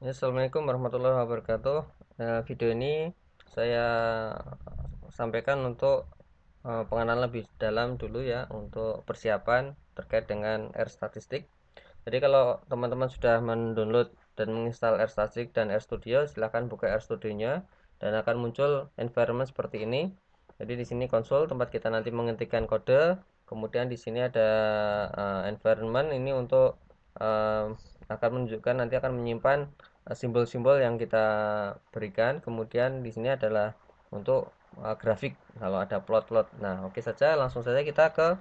Assalamualaikum warahmatullahi wabarakatuh. Video ini saya sampaikan untuk pengenalan lebih dalam dulu ya untuk persiapan terkait dengan R statistik. Jadi kalau teman-teman sudah mendownload dan menginstal R statistik dan R studio, silahkan buka R studionya dan akan muncul environment seperti ini. Jadi di sini konsol tempat kita nanti mengetikkan kode. Kemudian di sini ada environment ini untuk uh, akan menunjukkan, nanti akan menyimpan simbol-simbol yang kita berikan. Kemudian di sini adalah untuk grafik kalau ada plot-plot. Nah, oke saja, langsung saja kita ke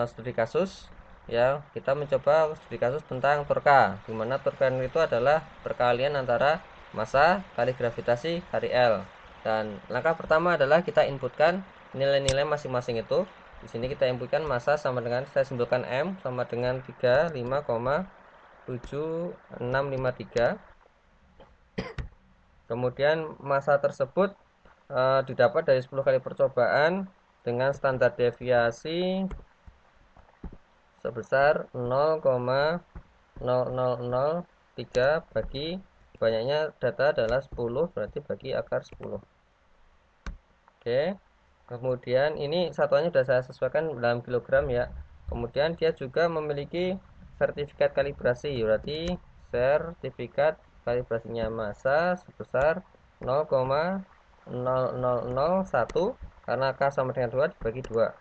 studi kasus ya. Kita mencoba studi kasus tentang torka, di mana torka itu adalah perkalian antara massa kali gravitasi kali L. Dan langkah pertama adalah kita inputkan nilai-nilai masing-masing itu. Di sini kita inputkan massa sama dengan, saya simbolkan M sama dengan 35,7653. Kemudian massa tersebut didapat dari 10 kali percobaan dengan standar deviasi sebesar 0,0003 bagi banyaknya data adalah 10, berarti bagi akar 10. Oke. Kemudian ini satuannya sudah saya sesuaikan dalam kilogram ya. Kemudian dia juga memiliki sertifikat kalibrasi, berarti sertifikat kalibrasinya massa sebesar 0,0001, karena K sama dengan 2 dibagi 2.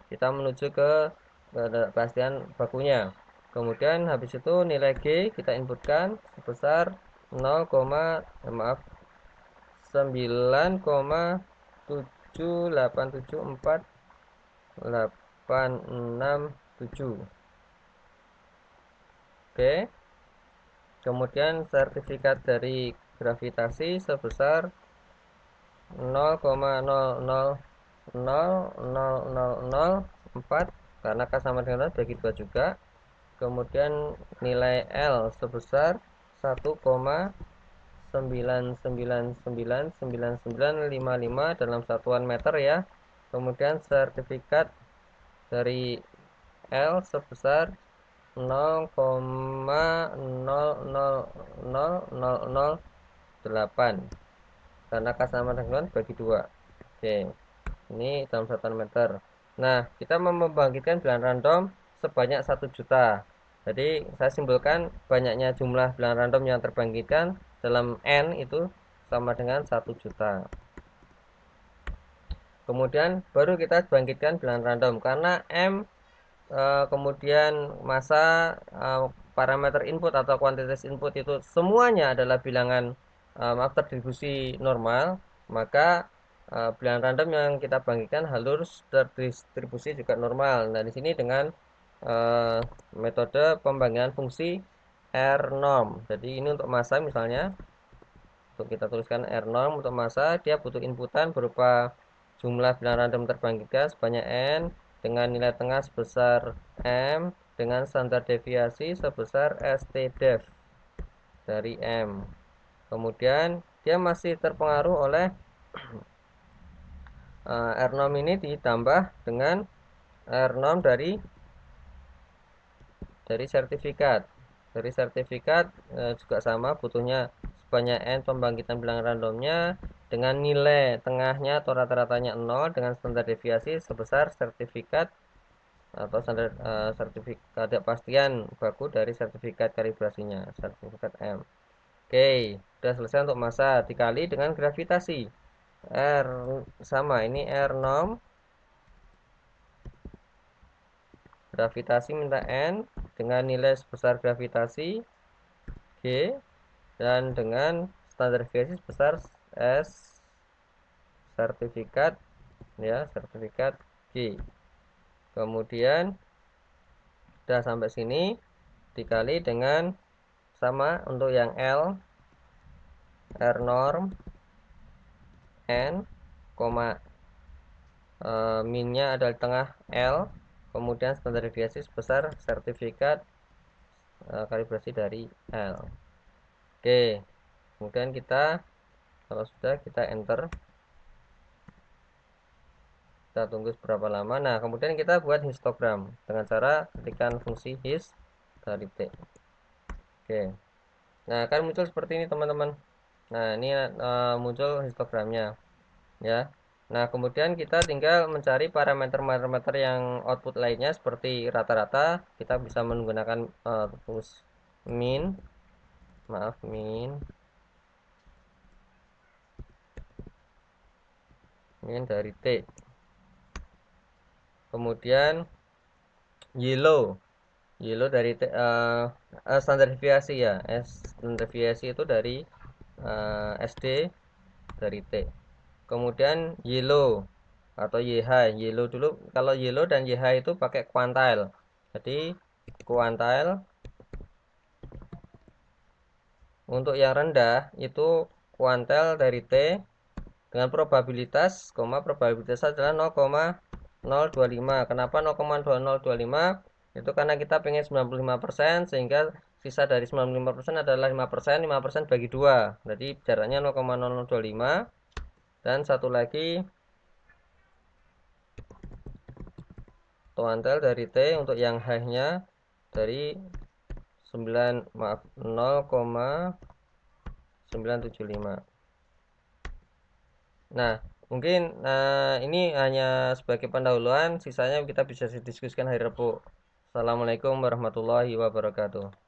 Kita menuju ke kepastian bakunya. Kemudian habis itu nilai G kita inputkan sebesar 9,787486. Oke. Kemudian sertifikat dari gravitasi sebesar 0,000004, karena K sama dengan bagi 2 juga. Kemudian nilai L sebesar 1,9999955 dalam satuan meter ya. Kemudian sertifikat dari L sebesar 0,000008, karena K sama dengan bagi 2. Oke, ini dalam satuan meter. Nah, kita mau membangkitkan bilangan random sebanyak 1 juta. Jadi saya simpulkan banyaknya jumlah bilangan random yang terbangkitkan dalam N itu sama dengan 1 juta. Kemudian baru kita bangkitkan bilangan random, karena M kemudian massa, parameter input atau kuantitas input itu semuanya adalah bilangan terdistribusi normal, maka bilangan random yang kita bangkitkan harus terdistribusi juga normal. Nah, di sini dengan metode pembangkitan fungsi R norm. Jadi ini untuk massa misalnya, untuk kita tuliskan R norm untuk massa, dia butuh inputan berupa jumlah bilangan random terbangkitkan sebanyak N dengan nilai tengah sebesar M dengan standar deviasi sebesar ST_def dari M. Kemudian dia masih terpengaruh oleh R norm ini ditambah dengan R norm dari sertifikat. Dari sertifikat juga sama, butuhnya sebanyak N pembangkitan bilangan randomnya dengan nilai tengahnya atau rata-ratanya 0 dengan standar deviasi sebesar sertifikat atau standar sertifikat kepastian baku dari sertifikat kalibrasinya, sertifikat M. Oke, sudah selesai untuk massa, dikali dengan gravitasi. R sama, ini R norm, gravitasi minta N dengan nilai sebesar gravitasi G, dan dengan standar deviasi sebesar S sertifikat ya, sertifikat G. Kemudian sudah sampai sini, dikali dengan sama untuk yang L, R norm N, koma minnya adalah di tengah L, kemudian standar deviasi sebesar sertifikat kalibrasi dari L. Oke, kemudian kita, kalau sudah, kita enter. Kita tunggu seberapa lama. Nah, kemudian kita buat histogram dengan cara ketikkan fungsi his dari T. Oke, Nah, kan muncul seperti ini teman-teman. Nah, ini muncul histogramnya ya. Nah, kemudian kita tinggal mencari parameter-parameter yang output lainnya seperti rata-rata. Kita bisa menggunakan rumus min, min dari T. Kemudian yellow dari standar deviasi ya. Standar deviasi itu dari SD dari T. Kemudian yellow atau YH. Yellow dulu, kalau yellow dan YH itu pakai kuantil. Jadi kuantil untuk yang rendah itu kuantil dari T dengan probabilitas, probabilitas adalah 0,025. Kenapa 0,025? Itu karena kita pengen 95%, sehingga sisa dari 95% adalah 5%. 5% bagi 2, jadi jaraknya 0,0025. Dan satu lagi kuantil dari T untuk yang high-nya dari 0,975. Nah, mungkin ini hanya sebagai pendahuluan, sisanya kita bisa diskusikan hari Rabu. Assalamualaikum warahmatullahi wabarakatuh.